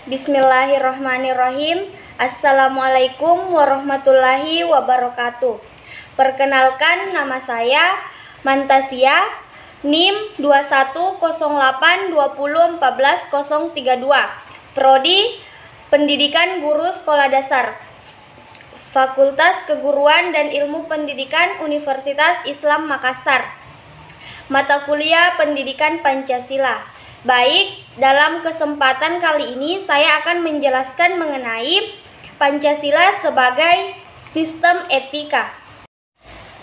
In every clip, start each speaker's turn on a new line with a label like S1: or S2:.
S1: Bismillahirrahmanirrahim. Assalamualaikum warahmatullahi wabarakatuh. Perkenalkan, nama saya Mantasia, NIM 210820140032, Prodi Pendidikan Guru Sekolah Dasar, Fakultas Keguruan dan Ilmu Pendidikan Universitas Islam Makassar. Mata kuliah Pendidikan Pancasila. Baik, dalam kesempatan kali ini saya akan menjelaskan mengenai Pancasila sebagai sistem etika.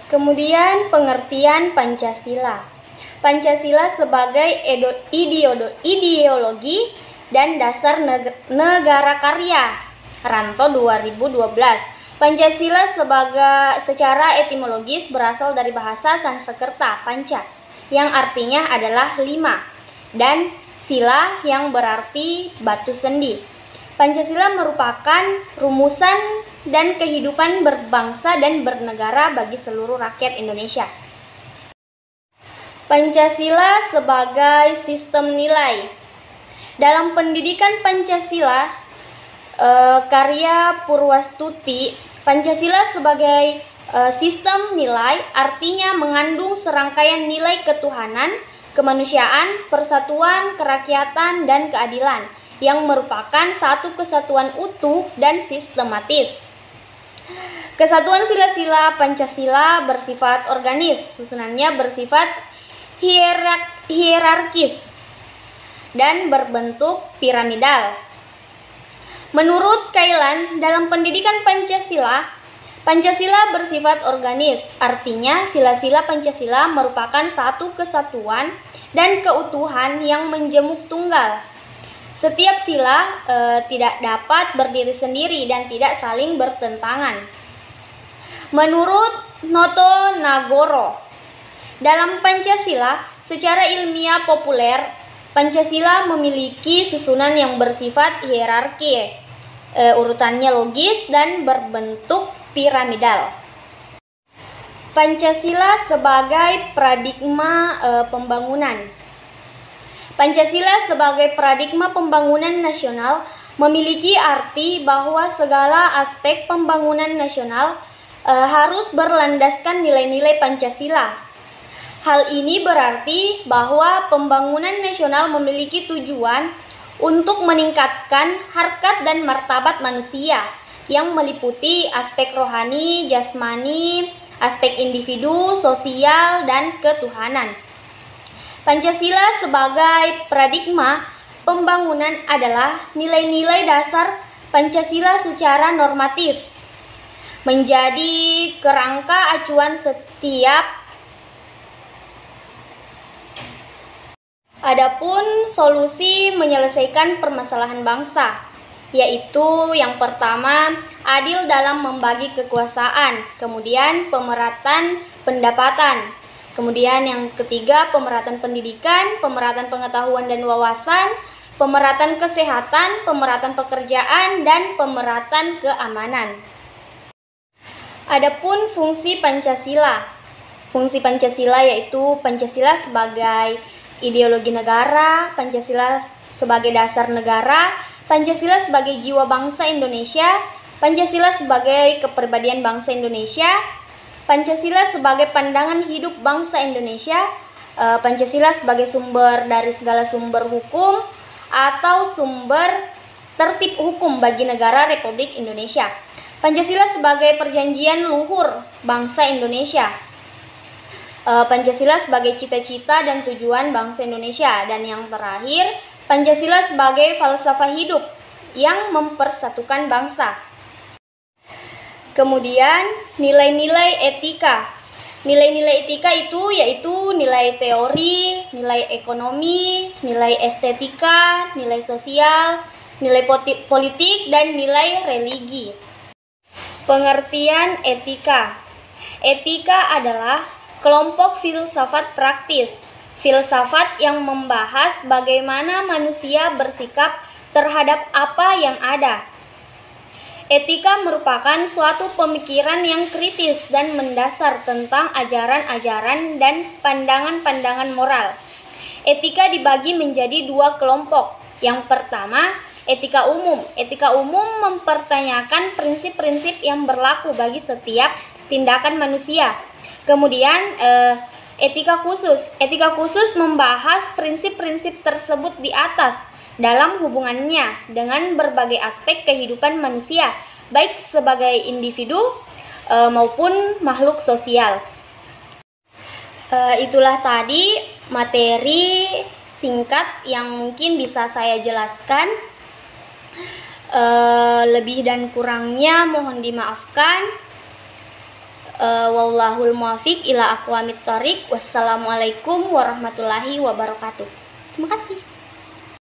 S1: Kemudian pengertian Pancasila. Pancasila sebagai ideologi dan dasar negara karya. Ranto 2012. Pancasila secara etimologis berasal dari bahasa Sanskerta panca, yang artinya adalah 5, dan sila yang berarti batu sendi. Pancasila merupakan rumusan dan kehidupan berbangsa dan bernegara bagi seluruh rakyat Indonesia. Pancasila sebagai sistem nilai. Dalam pendidikan Pancasila, karya Purwastuti, Pancasila sebagai sistem nilai artinya mengandung serangkaian nilai ketuhanan, kemanusiaan, persatuan, kerakyatan, dan keadilan yang merupakan satu kesatuan utuh dan sistematis. Kesatuan sila-sila Pancasila bersifat organis, susunannya bersifat hierarkis dan berbentuk piramidal. Menurut Kailan, dalam pendidikan Pancasila bersifat organis, artinya sila-sila Pancasila merupakan satu kesatuan dan keutuhan yang menjemuk tunggal. Setiap sila tidak dapat berdiri sendiri dan tidak saling bertentangan. Menurut Noto Nagoro, dalam Pancasila secara ilmiah populer, Pancasila memiliki susunan yang bersifat hierarki, urutannya logis dan berbentuk piramidal. Pancasila sebagai paradigma pembangunan. Pancasila sebagai paradigma pembangunan nasional memiliki arti bahwa segala aspek pembangunan nasional harus berlandaskan nilai-nilai Pancasila. Hal ini berarti bahwa pembangunan nasional memiliki tujuan untuk meningkatkan harkat dan martabat manusia yang meliputi aspek rohani, jasmani, aspek individu, sosial, dan ketuhanan. Pancasila sebagai paradigma pembangunan adalah nilai-nilai dasar Pancasila secara normatif, menjadi kerangka acuan setiap. Adapun solusi menyelesaikan permasalahan bangsa, yaitu yang pertama, adil dalam membagi kekuasaan, kemudian pemeratan pendapatan, kemudian yang ketiga, pemeratan pendidikan, pemeratan pengetahuan dan wawasan, pemeratan kesehatan, pemeratan pekerjaan, dan pemeratan keamanan. Adapun fungsi Pancasila. Fungsi Pancasila yaitu Pancasila sebagai ideologi negara, Pancasila sebagai dasar negara, Pancasila sebagai jiwa bangsa Indonesia, Pancasila sebagai kepribadian bangsa Indonesia, Pancasila sebagai pandangan hidup bangsa Indonesia, Pancasila sebagai sumber dari segala sumber hukum atau sumber tertib hukum bagi negara Republik Indonesia. Pancasila sebagai perjanjian luhur bangsa Indonesia. Pancasila sebagai cita-cita dan tujuan bangsa Indonesia. Dan yang terakhir, Pancasila sebagai falsafah hidup yang mempersatukan bangsa. Kemudian nilai-nilai etika. Nilai-nilai etika itu yaitu nilai teori, nilai ekonomi, nilai estetika, nilai sosial, nilai politik, dan nilai religi. Pengertian etika. Etika adalah kelompok filsafat praktis, filsafat yang membahas bagaimana manusia bersikap terhadap apa yang ada. Etika merupakan suatu pemikiran yang kritis dan mendasar tentang ajaran-ajaran dan pandangan-pandangan moral. Etika dibagi menjadi dua kelompok. Yang pertama, Etika umum. Etika umum mempertanyakan prinsip-prinsip yang berlaku bagi setiap tindakan manusia. Kemudian etika khusus. Etika khusus membahas prinsip-prinsip tersebut di atas dalam hubungannya dengan berbagai aspek kehidupan manusia, baik sebagai individu maupun makhluk sosial. Itulah tadi materi singkat yang mungkin bisa saya jelaskan. Lebih dan kurangnya mohon dimaafkan. Wallahul muwaffiq ila aqwamit thoriq. Wassalamualaikum warahmatullahi wabarakatuh. Terima kasih.